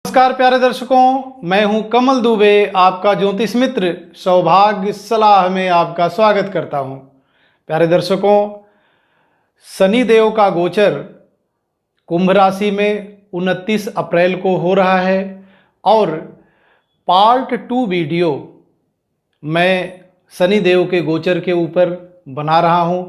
नमस्कार प्यारे दर्शकों, मैं हूं कमल दुबे, आपका ज्योतिष मित्र सौभाग्य सलाह में आपका स्वागत करता हूं। प्यारे दर्शकों, शनि देव का गोचर कुंभ राशि में 29 अप्रैल को हो रहा है और पार्ट 2 वीडियो मैं शनि देव के गोचर के ऊपर बना रहा हूं।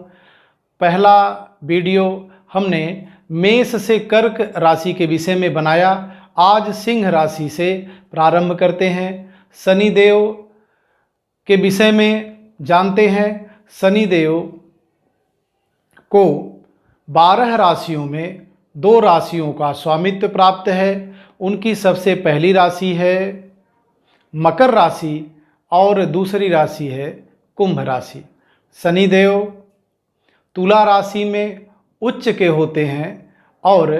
पहला वीडियो हमने मेष से कर्क राशि के विषय में बनाया। आज सिंह राशि से प्रारंभ करते हैं। शनि देव के विषय में जानते हैं। शनि देव को 12 राशियों में 2 राशियों का स्वामित्व प्राप्त है। उनकी सबसे पहली राशि है मकर राशि और दूसरी राशि है कुंभ राशि। शनि देव तुला राशि में उच्च के होते हैं और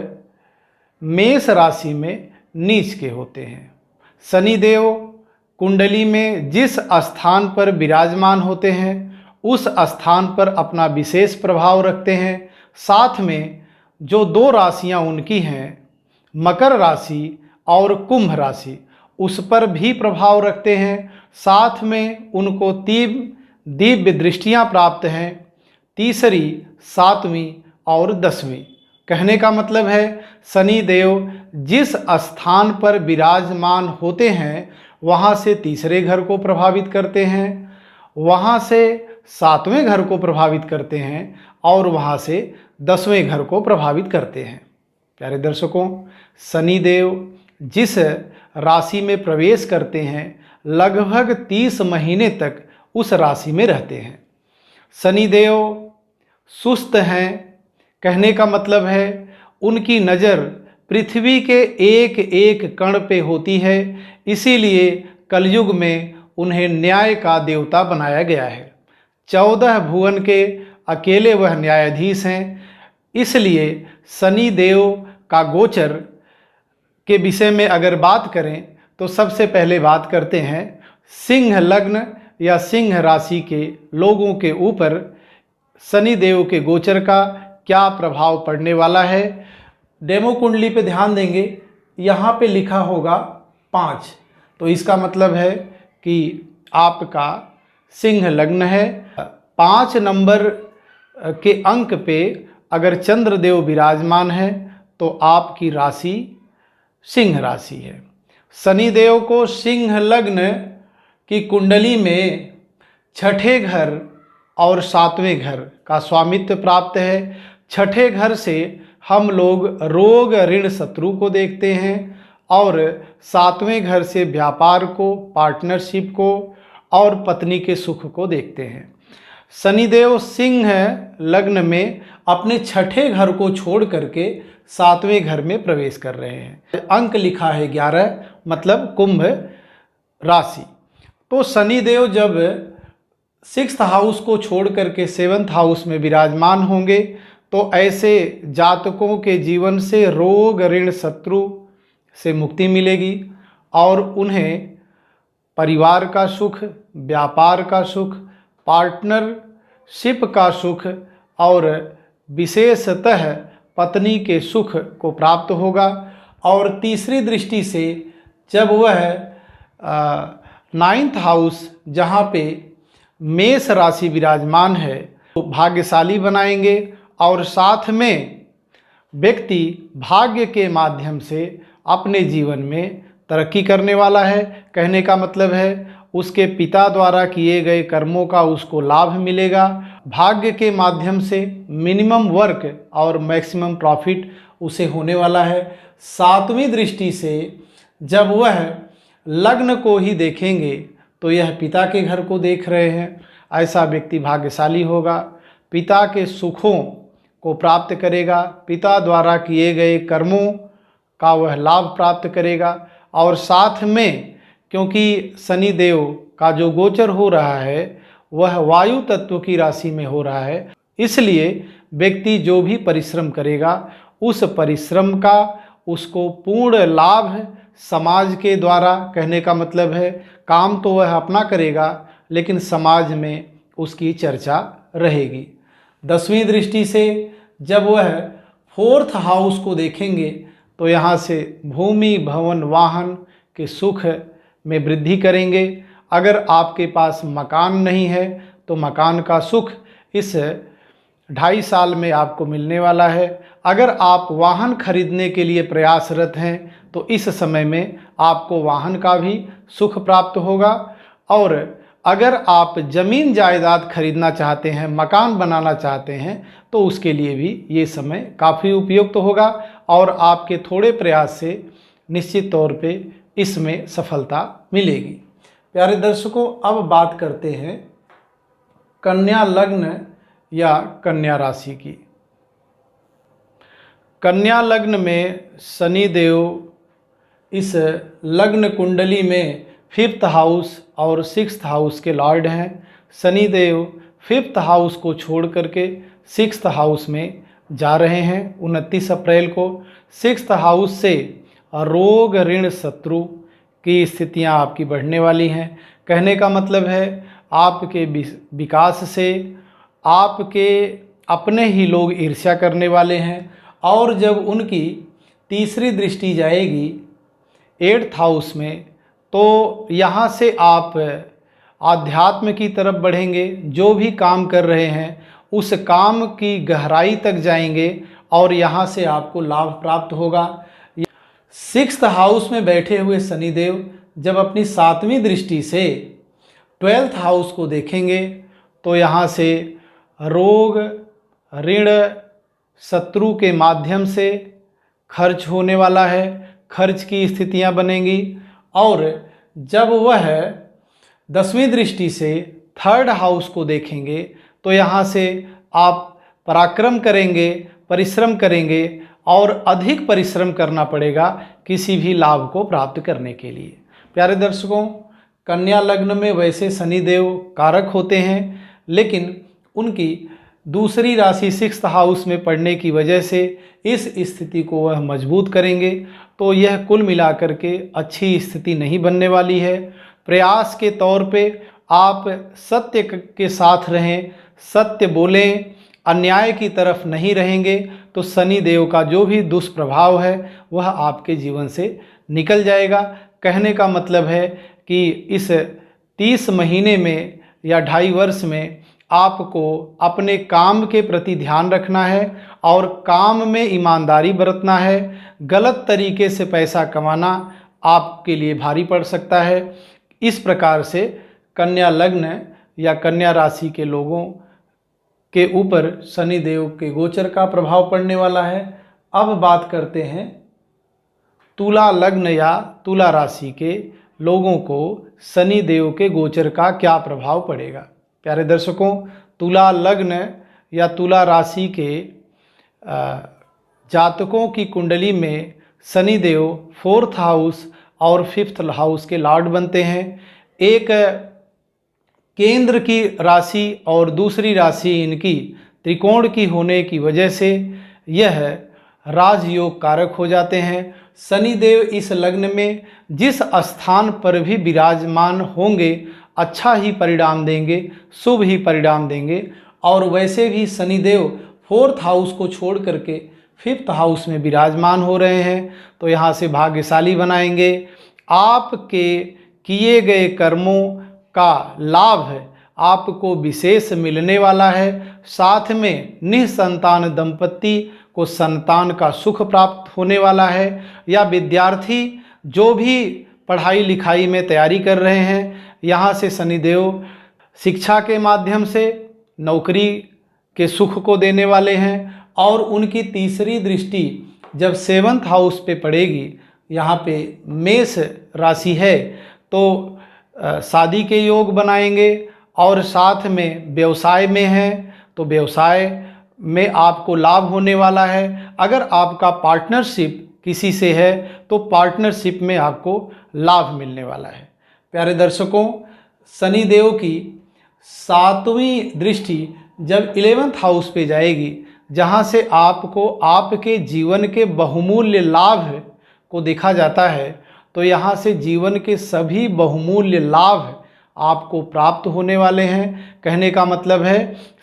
मेष राशि में नीच के होते हैं। शनि देव कुंडली में जिस स्थान पर विराजमान होते हैं उस स्थान पर अपना विशेष प्रभाव रखते हैं। साथ में जो 2 राशियां उनकी हैं, मकर राशि और कुंभ राशि, उस पर भी प्रभाव रखते हैं। साथ में उनको 3 दिव्य दृष्टियां प्राप्त हैं, तीसरी, 7वीं और 10वीं। कहने का मतलब है शनि देव जिस स्थान पर विराजमान होते हैं वहाँ से तीसरे घर को प्रभावित करते हैं, वहाँ से 7वें घर को प्रभावित करते हैं और वहाँ से 10वें घर को प्रभावित करते हैं। प्यारे दर्शकों, शनि देव जिस राशि में प्रवेश करते हैं लगभग 30 महीने तक उस राशि में रहते हैं। शनि देव सुस्त हैं। कहने का मतलब है उनकी नज़र पृथ्वी के एक एक कण पे होती है, इसीलिए कलयुग में उन्हें न्याय का देवता बनाया गया है। 14 भुवन के अकेले वह न्यायाधीश हैं। इसलिए शनि देव का गोचर के विषय में अगर बात करें तो सबसे पहले बात करते हैं सिंह लग्न या सिंह राशि के लोगों के ऊपर शनि देव के गोचर का क्या प्रभाव पड़ने वाला है। डेमो कुंडली पे ध्यान देंगे, यहाँ पे लिखा होगा 5, तो इसका मतलब है कि आपका सिंह लग्न है। 5 नंबर के अंक पे अगर चंद्रदेव विराजमान है तो आपकी राशि सिंह राशि है। शनि देव को सिंह लग्न की कुंडली में 6ठे घर और 7वें घर का स्वामित्व प्राप्त है। 6ठे घर से हम लोग रोग ऋण शत्रु को देखते हैं और 7वें घर से व्यापार को, पार्टनरशिप को और पत्नी के सुख को देखते हैं। शनिदेव सिंह लग्न में अपने 6ठे घर को छोड़ करके 7वें घर में प्रवेश कर रहे हैं। अंक लिखा है 11, मतलब कुंभ राशि। तो शनिदेव जब 6th हाउस को छोड़ करके 7th हाउस में विराजमान होंगे तो ऐसे जातकों के जीवन से रोग ऋण शत्रु से मुक्ति मिलेगी और उन्हें परिवार का सुख, व्यापार का सुख, पार्टनरशिप का सुख और विशेषतः पत्नी के सुख को प्राप्त होगा। और तीसरी दृष्टि से जब वह 9th हाउस जहाँ पे मेष राशि विराजमान है तो भाग्यशाली बनाएंगे और साथ में व्यक्ति भाग्य के माध्यम से अपने जीवन में तरक्की करने वाला है। कहने का मतलब है उसके पिता द्वारा किए गए कर्मों का उसको लाभ मिलेगा। भाग्य के माध्यम से मिनिमम वर्क और मैक्सिमम प्रॉफिट उसे होने वाला है। 7वीं दृष्टि से जब वह लग्न को ही देखेंगे तो यह पिता के घर को देख रहे हैं। ऐसा व्यक्ति भाग्यशाली होगा, पिता के सुखों को प्राप्त करेगा, पिता द्वारा किए गए कर्मों का वह लाभ प्राप्त करेगा। और साथ में क्योंकि शनि देव का जो गोचर हो रहा है वह वायु तत्व की राशि में हो रहा है, इसलिए व्यक्ति जो भी परिश्रम करेगा उस परिश्रम का उसको पूर्ण लाभ समाज के द्वारा, कहने का मतलब है काम तो वह अपना करेगा लेकिन समाज में उसकी चर्चा रहेगी। 10वीं दृष्टि से जब वह 4th हाउस को देखेंगे तो यहाँ से भूमि भवन वाहन के सुख में वृद्धि करेंगे। अगर आपके पास मकान नहीं है तो मकान का सुख इस 2.5 साल में आपको मिलने वाला है। अगर आप वाहन खरीदने के लिए प्रयासरत हैं तो इस समय में आपको वाहन का भी सुख प्राप्त होगा। और अगर आप ज़मीन जायदाद खरीदना चाहते हैं, मकान बनाना चाहते हैं, तो उसके लिए भी ये समय काफ़ी उपयुक्त होगा और आपके थोड़े प्रयास से निश्चित तौर पे इसमें सफलता मिलेगी। प्यारे दर्शकों, अब बात करते हैं कन्या लग्न या कन्या राशि की। कन्या लग्न में शनि देव इस लग्न कुंडली में 5th हाउस और 6th हाउस के लॉर्ड हैं। शनि देव 5th हाउस को छोड़ करके 6th हाउस में जा रहे हैं 29 अप्रैल को। 6th हाउस से रोग ऋण शत्रु की स्थितियां आपकी बढ़ने वाली हैं। कहने का मतलब है आपके विकास से आपके अपने ही लोग ईर्ष्या करने वाले हैं। और जब उनकी तीसरी दृष्टि जाएगी 8th हाउस में तो यहाँ से आप आध्यात्म की तरफ बढ़ेंगे। जो भी काम कर रहे हैं उस काम की गहराई तक जाएंगे और यहाँ से आपको लाभ प्राप्त होगा। 6th हाउस में बैठे हुए शनिदेव जब अपनी 7वीं दृष्टि से 12th हाउस को देखेंगे तो यहाँ से रोग ऋण शत्रु के माध्यम से खर्च होने वाला है, खर्च की स्थितियाँ बनेंगी। और जब वह 10वीं दृष्टि से 3rd हाउस को देखेंगे तो यहाँ से आप पराक्रम करेंगे, परिश्रम करेंगे और अधिक परिश्रम करना पड़ेगा किसी भी लाभ को प्राप्त करने के लिए। प्यारे दर्शकों, कन्या लग्न में वैसे शनिदेव कारक होते हैं, लेकिन उनकी दूसरी राशि 6th हाउस में पड़ने की वजह से इस स्थिति को वह मजबूत करेंगे। तो यह कुल मिलाकर के अच्छी स्थिति नहीं बनने वाली है। प्रयास के तौर पे आप सत्य के साथ रहें, सत्य बोलें, अन्याय की तरफ नहीं रहेंगे तो शनि देव का जो भी दुष्प्रभाव है वह आपके जीवन से निकल जाएगा। कहने का मतलब है कि इस 30 महीने में या 2.5 वर्ष में आपको अपने काम के प्रति ध्यान रखना है और काम में ईमानदारी बरतना है। गलत तरीके से पैसा कमाना आपके लिए भारी पड़ सकता है। इस प्रकार से कन्या लग्न या कन्या राशि के लोगों के ऊपर शनि देव के गोचर का प्रभाव पड़ने वाला है। अब बात करते हैं तुला लग्न या तुला राशि के लोगों को शनि देव के गोचर का क्या प्रभाव पड़ेगा। प्यारे दर्शकों, तुला लग्न या तुला राशि के जातकों की कुंडली में शनि देव 4th हाउस और 5th हाउस के लॉर्ड बनते हैं। एक केंद्र की राशि और दूसरी राशि इनकी त्रिकोण की होने की वजह से यह राजयोग कारक हो जाते हैं। शनि देव इस लग्न में जिस स्थान पर भी विराजमान होंगे अच्छा ही परिणाम देंगे, शुभ ही परिणाम देंगे। और वैसे भी शनि देव 4th हाउस को छोड़ करके 5th हाउस में विराजमान हो रहे हैं तो यहाँ से भाग्यशाली बनाएंगे। आपके किए गए कर्मों का लाभ आपको विशेष मिलने वाला है। साथ में निसंतान दंपति को संतान का सुख प्राप्त होने वाला है। या विद्यार्थी जो भी पढ़ाई लिखाई में तैयारी कर रहे हैं, यहाँ से शनिदेव शिक्षा के माध्यम से नौकरी के सुख को देने वाले हैं। और उनकी तीसरी दृष्टि जब 7th हाउस पे पड़ेगी, यहाँ पे मेष राशि है, तो शादी के योग बनाएंगे। और साथ में व्यवसाय में है तो व्यवसाय में आपको लाभ होने वाला है। अगर आपका पार्टनरशिप किसी से है तो पार्टनरशिप में आपको लाभ मिलने वाला है। प्यारे दर्शकों, शनि देव की 7वीं दृष्टि जब 11th हाउस पे जाएगी, जहाँ से आपको आपके जीवन के बहुमूल्य लाभ को देखा जाता है, तो यहाँ से जीवन के सभी बहुमूल्य लाभ आपको प्राप्त होने वाले हैं। कहने का मतलब है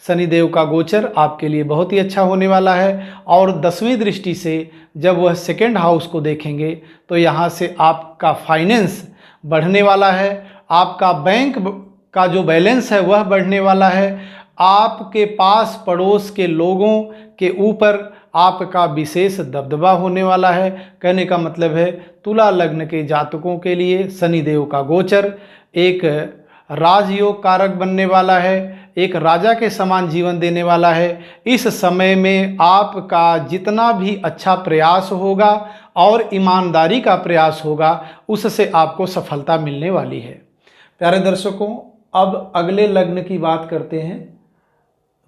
शनिदेव का गोचर आपके लिए बहुत ही अच्छा होने वाला है। और 10वीं दृष्टि से जब वह सेकेंड हाउस को देखेंगे तो यहाँ से आपका फाइनेंस बढ़ने वाला है, आपका बैंक का जो बैलेंस है वह बढ़ने वाला है, आपके पास पड़ोस के लोगों के ऊपर आपका विशेष दबदबा होने वाला है। कहने का मतलब है तुला लग्न के जातकों के लिए शनिदेव का गोचर एक राजयोग कारक बनने वाला है, एक राजा के समान जीवन देने वाला है। इस समय में आपका जितना भी अच्छा प्रयास होगा और ईमानदारी का प्रयास होगा उससे आपको सफलता मिलने वाली है। प्यारे दर्शकों, अब अगले लग्न की बात करते हैं,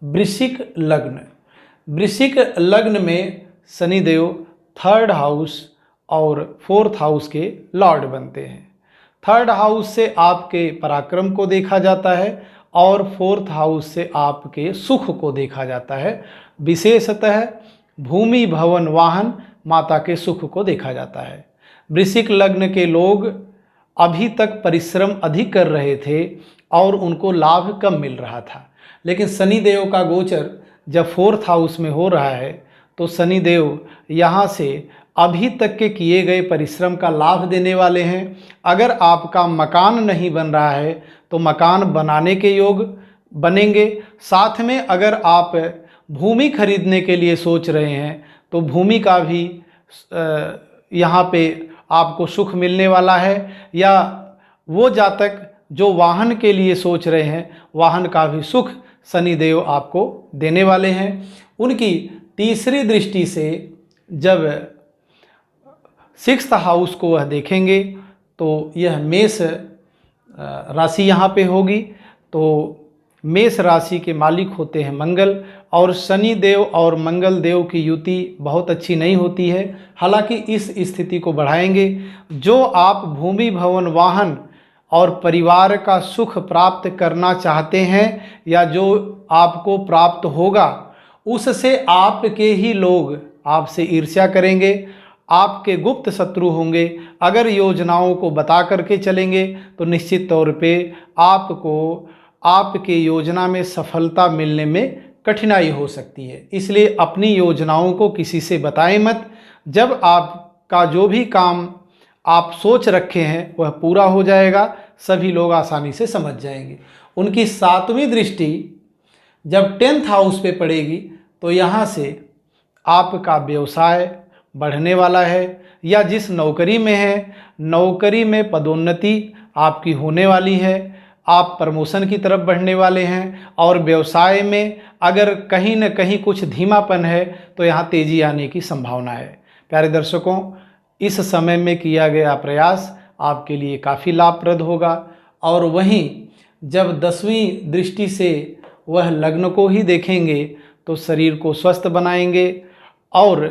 वृश्चिक लग्न। वृश्चिक लग्न में शनिदेव 3rd हाउस और 4th हाउस के लॉर्ड बनते हैं। 3rd हाउस से आपके पराक्रम को देखा जाता है और 4th हाउस से आपके सुख को देखा जाता है। विशेषतः भूमि, भवन, वाहन, माता के सुख को देखा जाता है। वृश्चिक लग्न के लोग अभी तक परिश्रम अधिक कर रहे थे और उनको लाभ कम मिल रहा था, लेकिन शनिदेव का गोचर जब 4th हाउस में हो रहा है तो शनिदेव यहाँ से अभी तक के किए गए परिश्रम का लाभ देने वाले हैं। अगर आपका मकान नहीं बन रहा है तो मकान बनाने के योग बनेंगे। साथ में अगर आप भूमि खरीदने के लिए सोच रहे हैं तो भूमि का भी यहाँ पे आपको सुख मिलने वाला है। या वो जातक जो वाहन के लिए सोच रहे हैं, वाहन का भी सुख शनिदेव आपको देने वाले हैं। उनकी 3री दृष्टि से जब 6th हाउस को वह देखेंगे तो यह मेष राशि यहाँ पे होगी। तो मेष राशि के मालिक होते हैं मंगल, और शनि देव और मंगल देव की युति बहुत अच्छी नहीं होती है। हालांकि इस स्थिति को बढ़ाएंगे। जो आप भूमि, भवन, वाहन और परिवार का सुख प्राप्त करना चाहते हैं या जो आपको प्राप्त होगा उससे आपके ही लोग आपसे ईर्ष्या करेंगे, आपके गुप्त शत्रु होंगे। अगर योजनाओं को बता करके चलेंगे तो निश्चित तौर पे आपको आपके योजना में सफलता मिलने में कठिनाई हो सकती है। इसलिए अपनी योजनाओं को किसी से बताएं मत। जब आपका जो भी काम आप सोच रखे हैं वह पूरा हो जाएगा, सभी लोग आसानी से समझ जाएंगे। उनकी 7वीं दृष्टि जब 10th हाउस पे पड़ेगी तो यहाँ से आपका व्यवसाय बढ़ने वाला है, या जिस नौकरी में है नौकरी में पदोन्नति आपकी होने वाली है, आप प्रमोशन की तरफ बढ़ने वाले हैं। और व्यवसाय में अगर कहीं न कहीं कुछ धीमापन है तो यहाँ तेज़ी आने की संभावना है। प्यारे दर्शकों, इस समय में किया गया प्रयास आपके लिए काफ़ी लाभप्रद होगा। और वहीं जब 10वीं दृष्टि से वह लग्न को ही देखेंगे तो शरीर को स्वस्थ बनाएंगे। और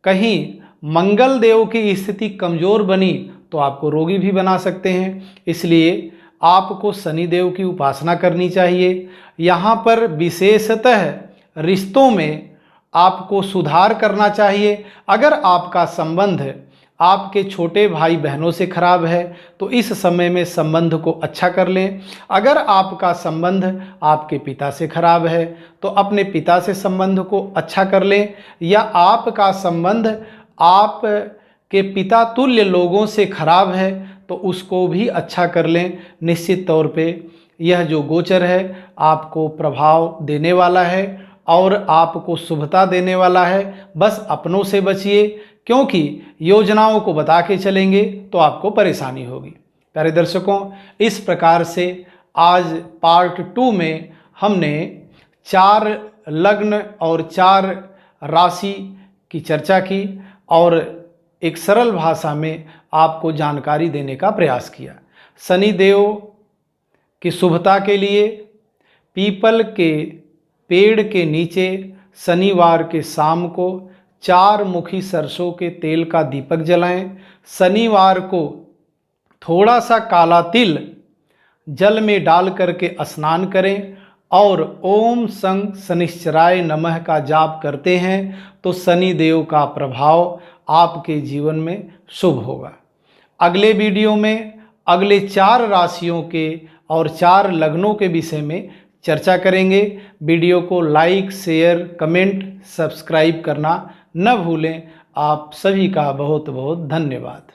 कहीं मंगल देव की स्थिति कमज़ोर बनी तो आपको रोगी भी बना सकते हैं। इसलिए आपको शनिदेव की उपासना करनी चाहिए। यहाँ पर विशेषतः रिश्तों में आपको सुधार करना चाहिए। अगर आपका संबंध आपके छोटे भाई बहनों से खराब है तो इस समय में संबंध को अच्छा कर लें। अगर आपका संबंध आपके पिता से खराब है तो अपने पिता से संबंध को अच्छा कर लें। या आपका संबंध आपके पिता तुल्य लोगों से खराब है तो उसको भी अच्छा कर लें। निश्चित तौर पे यह जो गोचर है आपको प्रभाव देने वाला है और आपको शुभता देने वाला है। बस अपनों से बचिए, क्योंकि योजनाओं को बता के चलेंगे तो आपको परेशानी होगी। प्यारे दर्शकों, इस प्रकार से आज पार्ट 2 में हमने 4 लग्न और 4 राशि की चर्चा की और एक सरल भाषा में आपको जानकारी देने का प्रयास किया। शनिदेव की शुभता के लिए पीपल के पेड़ के नीचे शनिवार के शाम को 4 मुखी सरसों के तेल का दीपक जलाएं। शनिवार को थोड़ा सा काला तिल जल में डाल करके स्नान करें और ओम सं शनिश्चराय नमः का जाप करते हैं तो शनि देव का प्रभाव आपके जीवन में शुभ होगा। अगले वीडियो में अगले 4 राशियों के और 4 लग्नों के विषय में चर्चा करेंगे। वीडियो को लाइक, शेयर, कमेंट, सब्सक्राइब करना न भूलें। आप सभी का बहुत बहुत धन्यवाद।